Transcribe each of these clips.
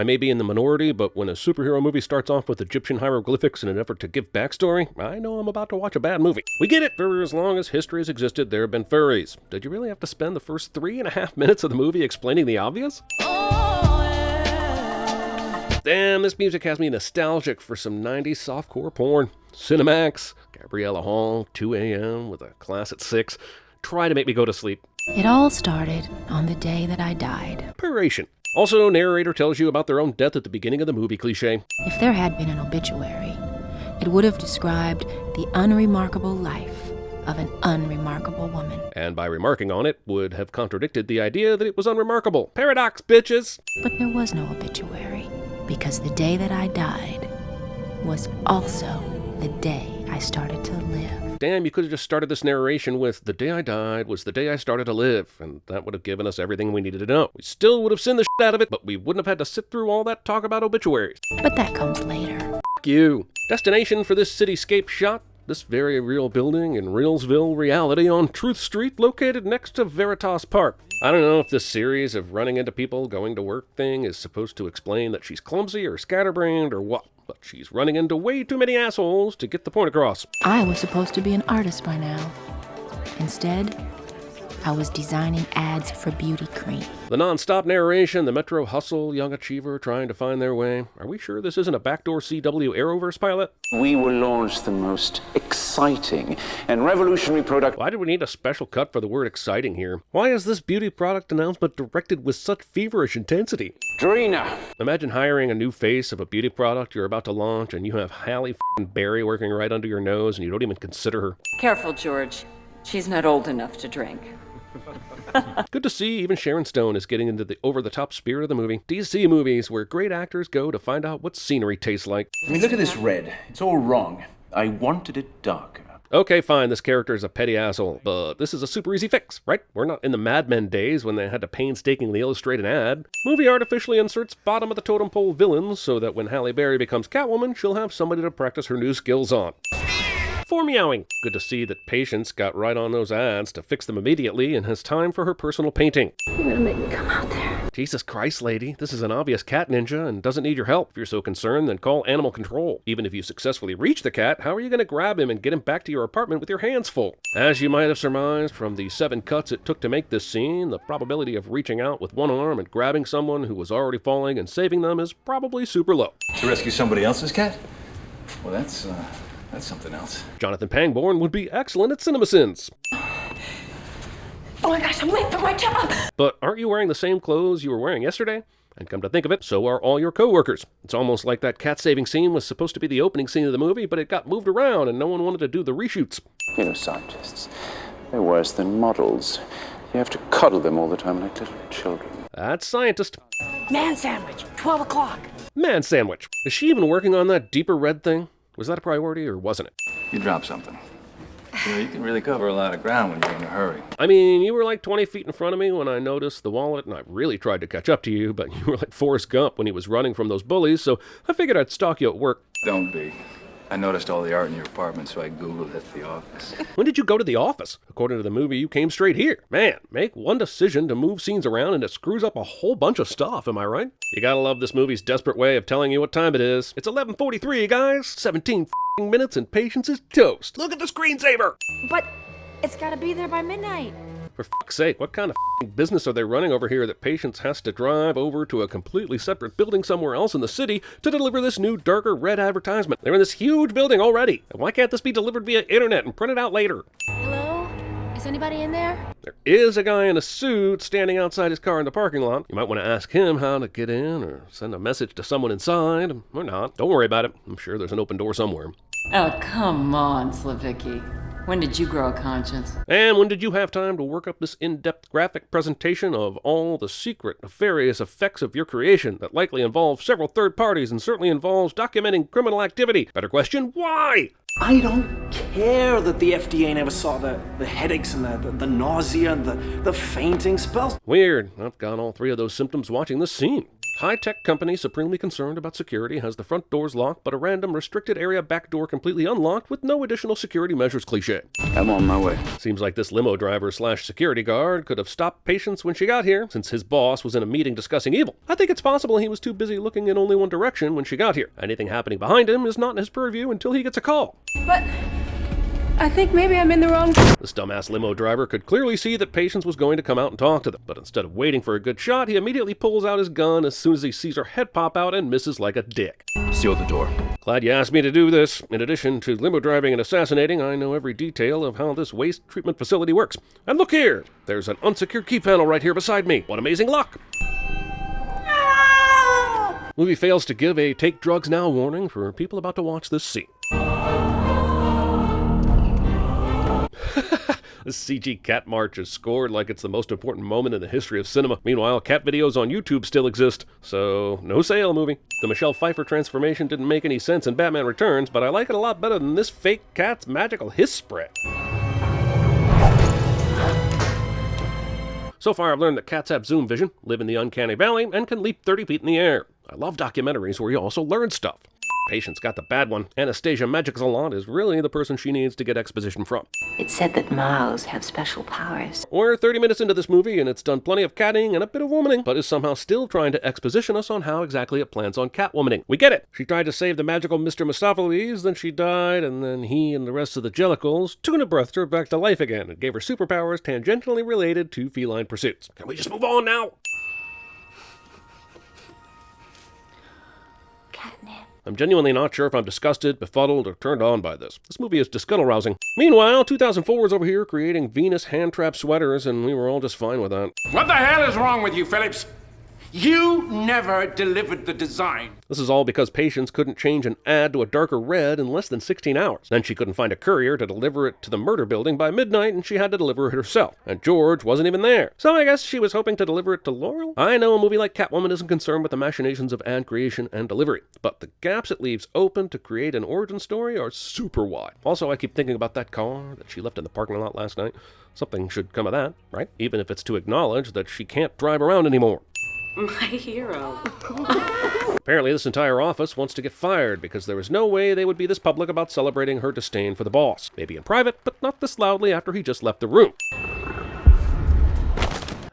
I may be in the minority, but when a superhero movie starts off with Egyptian hieroglyphics in an effort to give backstory, I know I'm about to watch a bad movie. We get it, for as long as history has existed, there have been furries. Did you really have to spend the first 3.5 minutes of the movie explaining the obvious? Damn, this music has me nostalgic for some 90s softcore porn. Cinemax, Gabriella Hall, 2 a.m. with a class at 6. Try to make me go to sleep. It all started on the day that I died. Puration. Also, narrator tells you about their own death at the beginning of the movie cliche. If there had been an obituary, it would have described the unremarkable life of an unremarkable woman. And by remarking on it, would have contradicted the idea that it was unremarkable. Paradox, bitches! But there was no obituary, because the day that I died was also the day I started to live. Damn, you could have just started this narration with, the day I died was the day I started to live, and that would have given us everything we needed to know. We still would have seen the shit out of it, but we wouldn't have had to sit through all that talk about obituaries. But that comes later. F*** you. Destination for this cityscape shot? This very real building in Reelsville reality on Truth Street, located next to Veritas Park. I don't know if this series of running into people going to work thing is supposed to explain that she's clumsy or scatterbrained or what, but she's running into way too many assholes to get the point across. I was supposed to be an artist by now. Instead, I was designing ads for beauty cream. The non-stop narration, the Metro hustle, young achiever trying to find their way. Are we sure this isn't a backdoor CW Arrowverse pilot? We will launch the most exciting and revolutionary product. Why did we need a special cut for the word exciting here? Why is this beauty product announcement directed with such feverish intensity? Drina. Imagine hiring a new face of a beauty product you're about to launch and you have Halle f***ing Berry working right under your nose and you don't even consider her. Careful, George. She's not old enough to drink. Good to see even Sharon Stone is getting into the over-the-top spirit of the movie. DC movies where great actors go to find out what scenery tastes like. I mean, look at this red. It's all wrong. I wanted it darker. Okay, fine, this character is a petty asshole, but this is a super easy fix, right? We're not in the Mad Men days when they had to painstakingly illustrate an ad. Movie artificially inserts bottom of the totem pole villains so that when Halle Berry becomes Catwoman, she'll have somebody to practice her new skills on. For meowing. Good to see that Patience got right on those ads to fix them immediately and has time for her personal painting. You're gonna make me come out there. Jesus Christ, lady, this is an obvious cat ninja and doesn't need your help. If you're so concerned, then call animal control. Even if you successfully reach the cat, how are you going to grab him and get him back to your apartment with your hands full? As you might have surmised from the 7 cuts it took to make this scene, the probability of reaching out with one arm and grabbing someone who was already falling and saving them is probably super low. To rescue somebody else's cat? Well, that's something else. Jonathan Pangborn would be excellent at CinemaSins. Oh my gosh, I'm late for my job! But aren't you wearing the same clothes you were wearing yesterday? And come to think of it, so are all your co-workers. It's almost like that cat-saving scene was supposed to be the opening scene of the movie, but it got moved around and no one wanted to do the reshoots. You know, scientists, they're worse than models. You have to cuddle them all the time like little children. That's scientist. Man sandwich, 12 o'clock. Man sandwich. Is she even working on that deeper red thing? Was that a priority or wasn't it? You dropped something. You know, you can really cover a lot of ground when you're in a hurry. I mean, you were like 20 feet in front of me when I noticed the wallet, and I really tried to catch up to you, but you were like Forrest Gump when he was running from those bullies, so I figured I'd stalk you at work. Don't be. I noticed all the art in your apartment, so I Googled it at the office. When did you go to the office? According to the movie, you came straight here. Man, make one decision to move scenes around and it screws up a whole bunch of stuff, am I right? You gotta love this movie's desperate way of telling you what time it is. It's 11:43, guys. 17 minutes and Patience is toast. Look at the screensaver! But it's gotta be there by midnight. For fuck's sake, what kind of business are they running over here that Patience has to drive over to a completely separate building somewhere else in the city to deliver this new darker red advertisement? They're in this huge building already. And why can't this be delivered via internet and printed out later? Hello? Is anybody in there? There is a guy in a suit standing outside his car in the parking lot. You might want to ask him how to get in or send a message to someone inside. Or not. Don't worry about it. I'm sure there's an open door somewhere. Oh, come on, Slavicki. When did you grow a conscience? And when did you have time to work up this in-depth graphic presentation of all the secret, nefarious effects of your creation that likely involve several third parties and certainly involves documenting criminal activity? Better question, why? I don't care that the FDA never saw the headaches and the nausea and the fainting spells. Weird. I've got all 3 of those symptoms watching this scene. High-tech company supremely concerned about security has the front doors locked but a random restricted area back door completely unlocked with no additional security measures cliché. I'm on my way. Seems like this limo driver / security guard could have stopped Patience when she got here, since his boss was in a meeting discussing evil. I think it's possible he was too busy looking in only one direction when she got here. Anything happening behind him is not in his purview until he gets a call. But I think maybe I'm in the wrong... This dumbass limo driver could clearly see that Patience was going to come out and talk to them, but instead of waiting for a good shot, he immediately pulls out his gun as soon as he sees her head pop out and misses like a dick. Seal the door. Glad you asked me to do this. In addition to limo driving and assassinating, I know every detail of how this waste treatment facility works. And look here! There's an unsecured key panel right here beside me. What amazing luck! Movie fails to give a take drugs now warning for people about to watch this scene. This CG cat march is scored like it's the most important moment in the history of cinema. Meanwhile, cat videos on YouTube still exist, so no sale movie. The Michelle Pfeiffer transformation didn't make any sense in Batman Returns, but I like it a lot better than this fake cat's magical hiss spray. So far, I've learned that cats have zoom vision, live in the uncanny valley, and can leap 30 feet in the air. I love documentaries where you also learn stuff. Patience got the bad one. Anastasia Magicsalon is really the person she needs to get exposition from. It's said that mouse have special powers. We're 30 minutes into this movie, and it's done plenty of catting and a bit of womaning, but is somehow still trying to exposition us on how exactly it plans on Catwomaning. We get it! She tried to save the magical Mr. Mistopheles, then she died, and then he and the rest of the Jellicles tuna-breathed her back to life again and gave her superpowers tangentially related to feline pursuits. Can we just move on now? Catnip. I'm genuinely not sure if I'm disgusted, befuddled, or turned on by this. This movie is disgustle-rousing. Meanwhile, 2004 is over here creating Venus hand-trap sweaters, and we were all just fine with that. What the hell is wrong with you, Phillips? You never delivered the design. This is all because Patience couldn't change an ad to a darker red in less than 16 hours. Then she couldn't find a courier to deliver it to the murder building by midnight, and she had to deliver it herself. And George wasn't even there. So I guess she was hoping to deliver it to Laurel? I know a movie like Catwoman isn't concerned with the machinations of ad creation and delivery, but the gaps it leaves open to create an origin story are super wide. Also, I keep thinking about that car that she left in the parking lot last night. Something should come of that, right? Even if it's to acknowledge that she can't drive around anymore. My hero. Apparently, this entire office wants to get fired because there is no way they would be this public about celebrating her disdain for the boss. Maybe in private, but not this loudly after he just left the room.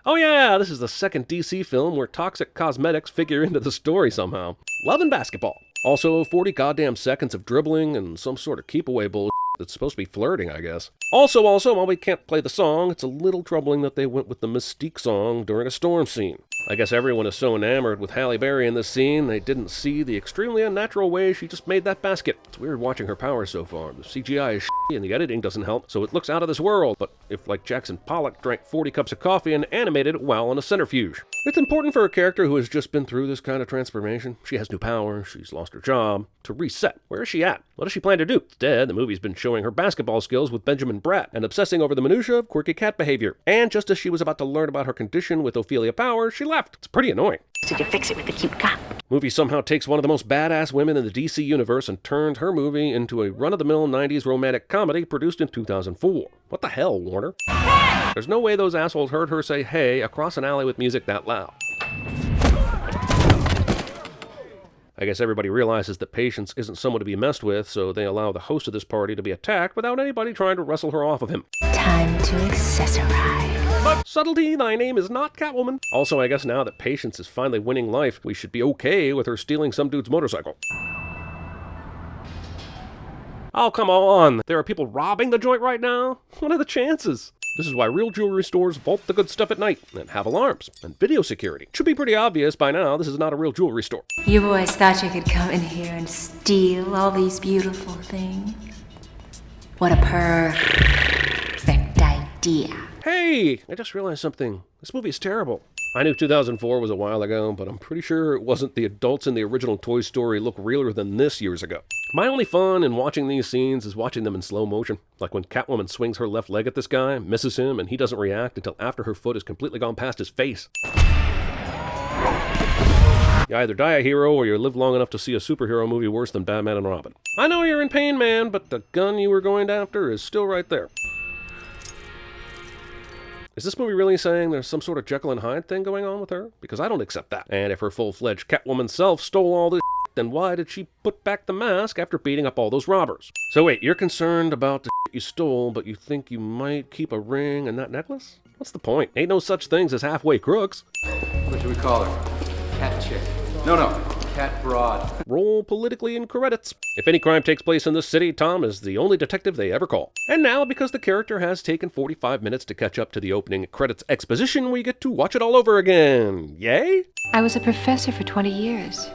Oh yeah, this is the second DC film where toxic cosmetics figure into the story somehow. Love and basketball. Also, 40 goddamn seconds of dribbling and some sort of keep-away bullshit that's supposed to be flirting, I guess. Also, while we can't play the song, it's a little troubling that they went with the Mystique song during a storm scene. I guess everyone is so enamored with Halle Berry in this scene, they didn't see the extremely unnatural way she just made that basket. It's weird watching her powers so far. The CGI is shitty and the editing doesn't help, so it looks out of this world. But if, like Jackson Pollock, drank 40 cups of coffee and animated it while on a centrifuge. It's important for a character who has just been through this kind of transformation. She has new powers, she's lost her job, to reset. Where is she at? What does she plan to do? Instead, the movie's been showing her basketball skills with Benjamin Bratt and obsessing over the minutia of quirky cat behavior. And just as she was about to learn about her condition with Ophelia Powers, she left. It's pretty annoying. Did you fix it with the cute cop? Movie somehow takes one of the most badass women in the DC universe and turned her movie into a run-of-the-mill 90s romantic comedy produced in 2004. What the hell, Warner? Hey! There's no way those assholes heard her say hey across an alley with music that loud. I guess everybody realizes that Patience isn't someone to be messed with, so they allow the host of this party to be attacked without anybody trying to wrestle her off of him. Time to accessorize. But subtlety, thy name is not Catwoman. Also, I guess now that Patience is finally winning life, we should be okay with her stealing some dude's motorcycle. Oh, come on. There are people robbing the joint right now? What are the chances? This is why real jewelry stores vault the good stuff at night and have alarms and video security. It should be pretty obvious by now this is not a real jewelry store. You boys thought you could come in here and steal all these beautiful things? What a perfect idea. Hey, I just realized something. This movie is terrible. I knew 2004 was a while ago, but I'm pretty sure it wasn't the adults in the original Toy Story look realer than this years ago. My only fun in watching these scenes is watching them in slow motion. Like when Catwoman swings her left leg at this guy, misses him, and he doesn't react until after her foot has completely gone past his face. You either die a hero or you live long enough to see a superhero movie worse than Batman and Robin. I know you're in pain, man, but the gun you were going after is still right there. Is this movie really saying there's some sort of Jekyll and Hyde thing going on with her? Because I don't accept that. And if her full-fledged Catwoman self stole all this then why did she put back the mask after beating up all those robbers? So wait, you're concerned about the you stole, but you think you might keep a ring and that necklace? What's the point? Ain't no such things as halfway crooks. What should we call her? Cat chick. No, cat broad. Roll politically in credits. If any crime takes place in this city, Tom is the only detective they ever call. And now, because the character has taken 45 minutes to catch up to the opening credits exposition, we get to watch it all over again. Yay? I was a professor for 20 years,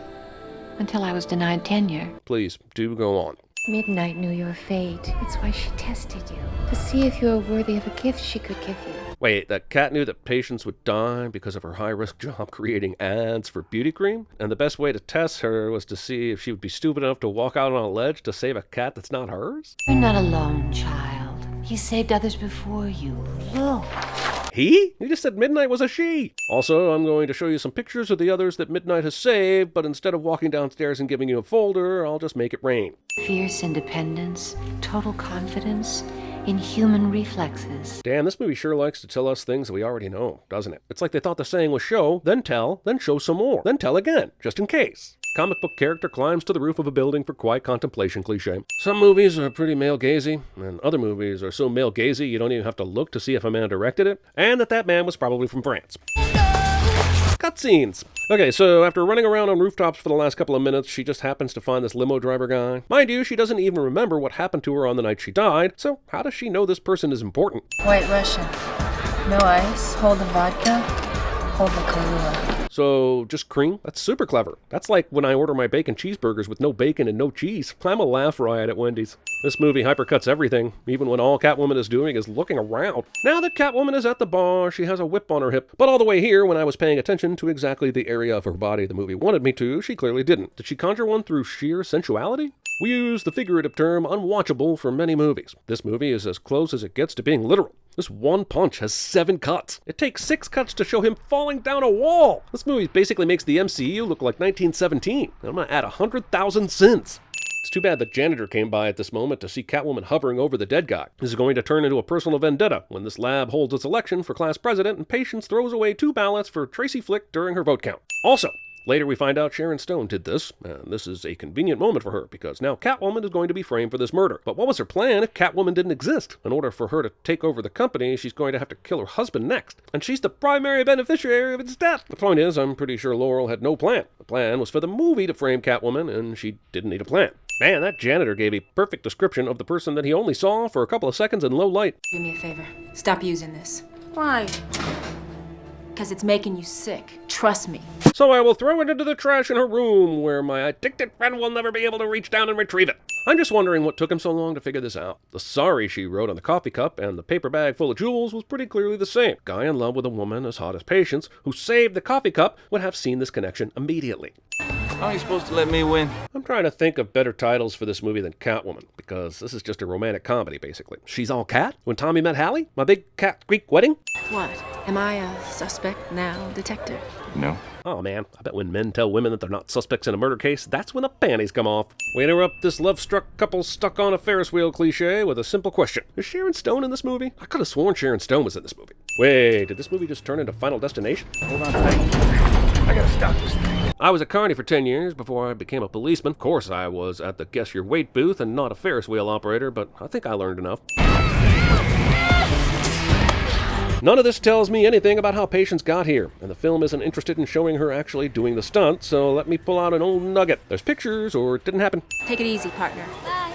until I was denied tenure. Please, do go on. Midnight knew your fate. That's why she tested you, to see if you were worthy of a gift she could give you. Wait, that cat knew that patients would die because of her high-risk job creating ads for beauty cream? And the best way to test her was to see if she would be stupid enough to walk out on a ledge to save a cat that's not hers? You're not alone, child. He saved others before you. Look. He? You just said Midnight was a she. Also, I'm going to show you some pictures of the others that Midnight has saved, but instead of walking downstairs and giving you a folder, I'll just make it rain. Fierce independence, total confidence, inhuman reflexes. Damn, this movie sure likes to tell us things that we already know, doesn't it? It's like they thought the saying was show, then tell, then show some more, then tell again, just in case. Comic book character climbs to the roof of a building for quiet contemplation cliche. Some movies are pretty male-gazy, and other movies are so male-gazy you don't even have to look to see if a man directed it, and that man was probably from France. Cutscenes. Okay, so after running around on rooftops for the last couple of minutes, she just happens to find this limo driver guy. Mind you, she doesn't even remember what happened to her on the night she died, so how does she know this person is important? White Russian. No ice. Hold the vodka. Hold the Kahlua. So, just cream? That's super clever. That's like when I order my bacon cheeseburgers with no bacon and no cheese. I'm a laugh riot at Wendy's. This movie hypercuts everything, even when all Catwoman is doing is looking around. Now that Catwoman is at the bar, she has a whip on her hip. But all the way here, when I was paying attention to exactly the area of her body the movie wanted me to, she clearly didn't. Did she conjure one through sheer sensuality? We use the figurative term unwatchable for many movies. This movie is as close as it gets to being literal. This one punch has 7 cuts. It takes 6 cuts to show him falling down a wall. This movie basically makes the MCU look like 1917. And I'm gonna add 100,000 sins. It's too bad the janitor came by at this moment to see Catwoman hovering over the dead guy. This is going to turn into a personal vendetta when this lab holds its election for class president and Patience throws away 2 ballots for Tracy Flick during her vote count. Also, later we find out Sharon Stone did this, and this is a convenient moment for her because now Catwoman is going to be framed for this murder. But what was her plan if Catwoman didn't exist? In order for her to take over the company, she's going to have to kill her husband next, and she's the primary beneficiary of its death. The point is, I'm pretty sure Laurel had no plan. The plan was for the movie to frame Catwoman, and she didn't need a plan. Man, that janitor gave a perfect description of the person that he only saw for a couple of seconds in low light. Do me a favor. Stop using this. Why? Because it's making you sick. Trust me. So I will throw it into the trash in her room, where my addicted friend will never be able to reach down and retrieve it. I'm just wondering what took him so long to figure this out. The sorry she wrote on the coffee cup and the paper bag full of jewels was pretty clearly the same. Guy in love with a woman as hot as Patience, who saved the coffee cup, would have seen this connection immediately. How are you supposed to let me win? I'm trying to think of better titles for this movie than Catwoman, because this is just a romantic comedy, basically. She's All Cat? When Tommy Met Hallie? My Big Cat Greek Wedding? What? Am I a suspect now, detective? No. Oh man, I bet when men tell women that they're not suspects in a murder case, that's when the panties come off. We interrupt this love-struck couple stuck on a Ferris wheel cliche with a simple question. Is Sharon Stone in this movie? I could have sworn Sharon Stone was in this movie. Wait, did this movie just turn into Final Destination? Hold on tight. I gotta stop this thing. I was a carny for 10 years before I became a policeman. Of course, I was at the Guess Your Weight booth and not a Ferris wheel operator, but I think I learned enough. None of this tells me anything about how Patience got here, and the film isn't interested in showing her actually doing the stunt, so let me pull out an old nugget. There's pictures, or it didn't happen. Take it easy, partner. Bye.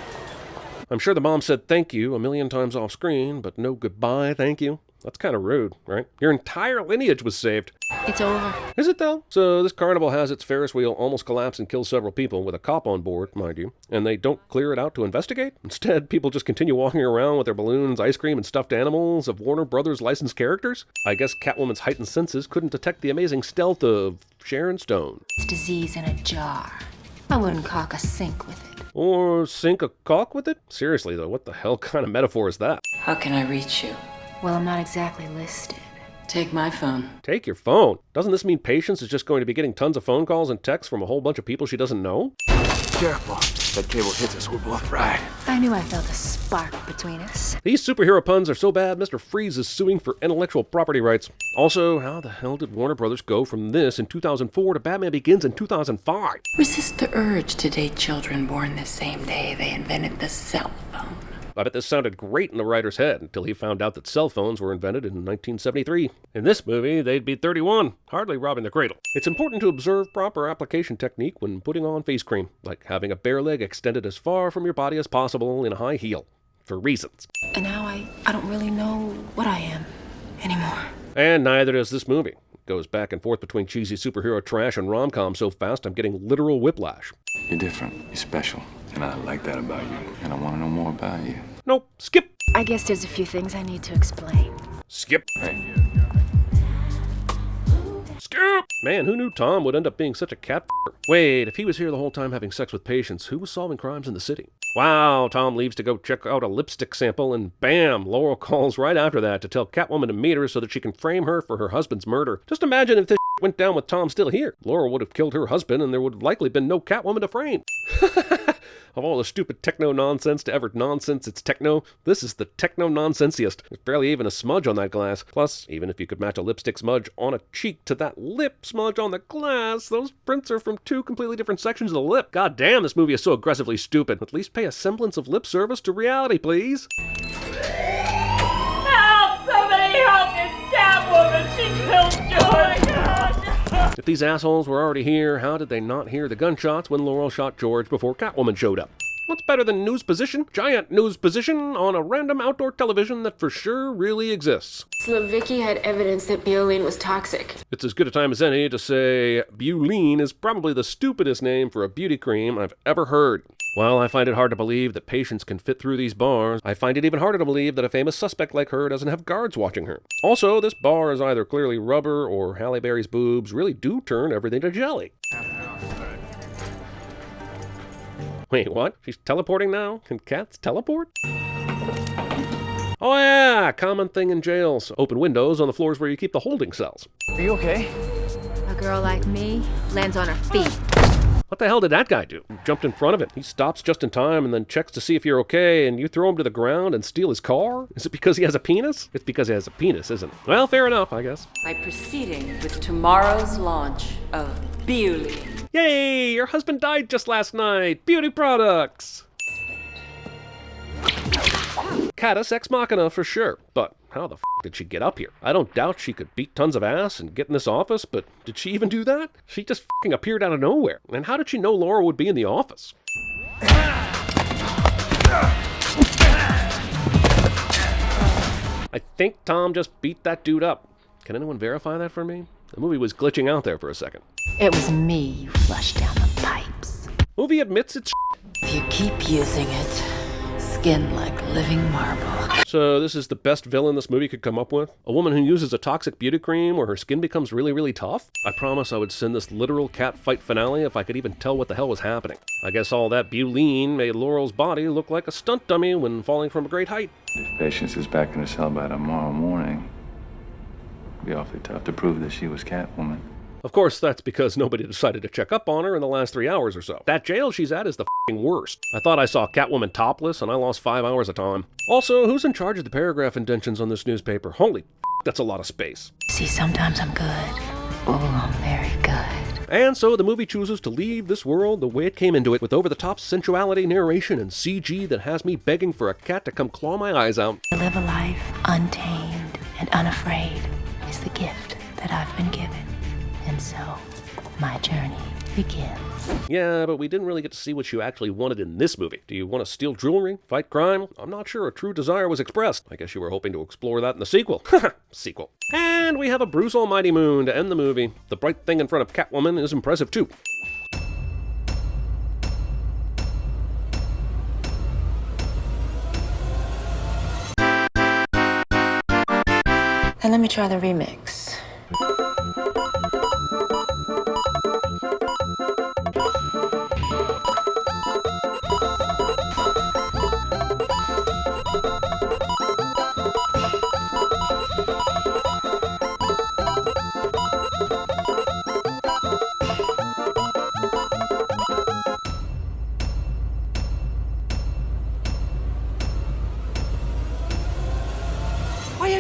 I'm sure the mom said thank you a million times off screen, but no goodbye thank you. That's kind of rude, right? Your entire lineage was saved. It's over. Is it though? So this carnival has its Ferris wheel almost collapse and kill several people with a cop on board, mind you, and they don't clear it out to investigate? Instead, people just continue walking around with their balloons, ice cream, and stuffed animals of Warner Brothers licensed characters? I guess Catwoman's heightened senses couldn't detect the amazing stealth of Sharon Stone. It's disease in a jar. I wouldn't caulk a sink with it. Or sink a caulk with it? Seriously though, what the hell kind of metaphor is that? How can I reach you? Well, I'm not exactly listed. Take my phone. Take your phone. Doesn't this mean Patience is just going to be getting tons of phone calls and texts from a whole bunch of people she doesn't know? Careful. That cable hits us, we're both fried. I knew I felt a spark between us. These superhero puns are so bad, Mr. Freeze is suing for intellectual property rights. Also, how the hell did Warner Brothers go from this in 2004 to Batman Begins in 2005? Resist the urge to date children born the same day they invented the cell phone. I bet this sounded great in the writer's head until he found out that cell phones were invented in 1973. In this movie, they'd be 31, hardly robbing the cradle. It's important to observe proper application technique when putting on face cream, like having a bare leg extended as far from your body as possible in a high heel, for reasons. And now I don't really know what I am anymore. And neither does this movie. It goes back and forth between cheesy superhero trash and rom-com so fast I'm getting literal whiplash. You're different. You're special. And I like that about you. And I want to know more about you. Nope, skip. I guess there's a few things I need to explain. Skip. Hey. Skip! Man, who knew Tom would end up being such a cat f***er? Wait, if he was here the whole time having sex with Patience, who was solving crimes in the city? Wow, Tom leaves to go check out a lipstick sample, and bam, Laurel calls right after that to tell Catwoman to meet her so that she can frame her for her husband's murder. Just imagine if this went down with Tom still here. Laurel would have killed her husband, and there would have likely been no Catwoman to frame. Of all the stupid techno-nonsense to ever nonsense it's techno, this is the techno-nonsensiest. There's barely even a smudge on that glass. Plus, even if you could match a lipstick smudge on a cheek to that lip smudge on the glass, those prints are from two completely different sections of the lip. God damn, this movie is so aggressively stupid. At least pay a semblance of lip service to reality, please. Help! Somebody help! It's Catwoman! She killed George! If these assholes were already here, how did they not hear the gunshots when Laurel shot George before Catwoman showed up? What's better than news position? Giant news position on a random outdoor television that for sure really exists. Vicky had evidence that Meow was toxic. It's as good a time as any to say Butylene is probably the stupidest name for a beauty cream I've ever heard. While I find it hard to believe that Patience can fit through these bars, I find it even harder to believe that a famous suspect like her doesn't have guards watching her. Also, this bar is either clearly rubber or Halle Berry's boobs really do turn everything to jelly. Wait, what? She's teleporting now? Can cats teleport? Oh yeah, common thing in jails. Open windows on the floors where you keep the holding cells. Are you okay? A girl like me lands on her feet. What the hell did that guy do? You jumped in front of him. He stops just in time and then checks to see if you're okay, and you throw him to the ground and steal his car? Is it because he has a penis? It's because he has a penis, isn't it? Well, fair enough, I guess. By proceeding with tomorrow's launch of Butylene. Yay! Your husband died just last night! Beauty products! Catus ex machina for sure, but how the f*** did she get up here? I don't doubt she could beat tons of ass and get in this office, but did she even do that? She just f***ing appeared out of nowhere. And how did she know Laura would be in the office? I think Tom just beat that dude up. Can anyone verify that for me? The movie was glitching out there for a second. It was me you flushed down the pipes. Movie admits it's If you keep using it, skin like living marble. So this is the best villain this movie could come up with? A woman who uses a toxic beauty cream where her skin becomes really, really tough? I promise I would send this literal cat fight finale if I could even tell what the hell was happening. I guess all that Butylene made Laurel's body look like a stunt dummy when falling from a great height. If Patience is back in her cell by tomorrow morning, it'd be awfully tough to prove that she was Catwoman. Of course, that's because nobody decided to check up on her in the last 3 hours or so. That jail she's at is the f***ing worst. I thought I saw Catwoman topless and I lost 5 hours of time. Also, who's in charge of the paragraph indentions on this newspaper? Holy f***, that's a lot of space. See, sometimes I'm good. Oh, I'm very good. And so the movie chooses to leave this world the way it came into it, with over-the-top sensuality narration and CG that has me begging for a cat to come claw my eyes out. To live a life untamed and unafraid is the gift that I've been given. And so, my journey begins. Yeah, but we didn't really get to see what you actually wanted in this movie. Do you want to steal jewelry? Fight crime? I'm not sure a true desire was expressed. I guess you were hoping to explore that in the sequel. Haha, sequel. And we have a Bruce Almighty Moon to end the movie. The bright thing in front of Catwoman is impressive too. And let me try the remix.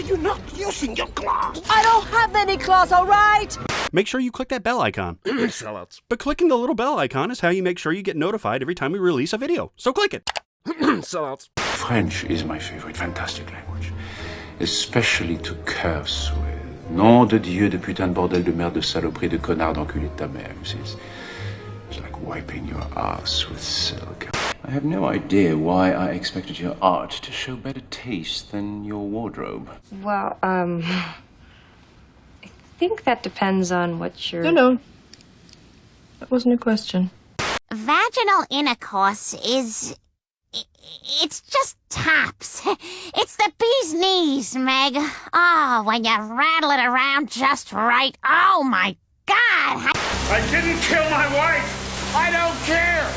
You're not using your claws. I don't have any claws, all right? Make sure you click that bell icon. Sellouts. But clicking the little bell icon is how you make sure you get notified every time we release a video. So click it. Sellouts. French is my favorite fantastic language, especially to curse with. Nom de Dieu, de putain de bordel de merde de saloperie de connard d'enculé de ta mère. It's like wiping your ass with silk. I have no idea why I expected your art to show better taste than your wardrobe. Well, I think that depends on what you're... No. That wasn't a question. Vaginal intercourse is... It's just tops. It's the bee's knees, Meg. Oh, when you rattle it around just right. Oh, my God. I didn't kill my wife. I don't care.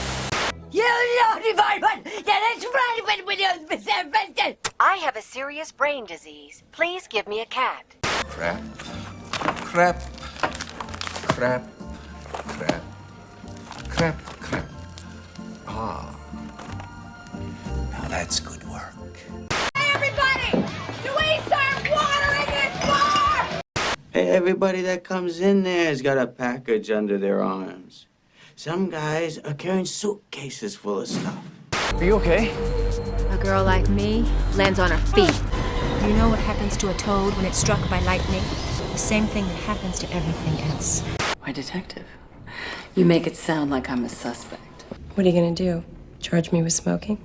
I have a serious brain disease. Please give me a cat. Crap. Crap. Crap. Crap. Crap. Crap. Ah. Now that's good work. Hey, everybody! Do we serve water in this bar? Hey, everybody that comes in there has got a package under their arms. Some guys are carrying suitcases full of stuff. Are you okay? A girl like me lands on her feet. You know what happens to a toad when it's struck by lightning? The same thing that happens to everything else. Why, detective? You make it sound like I'm a suspect. What are you gonna do? Charge me with smoking?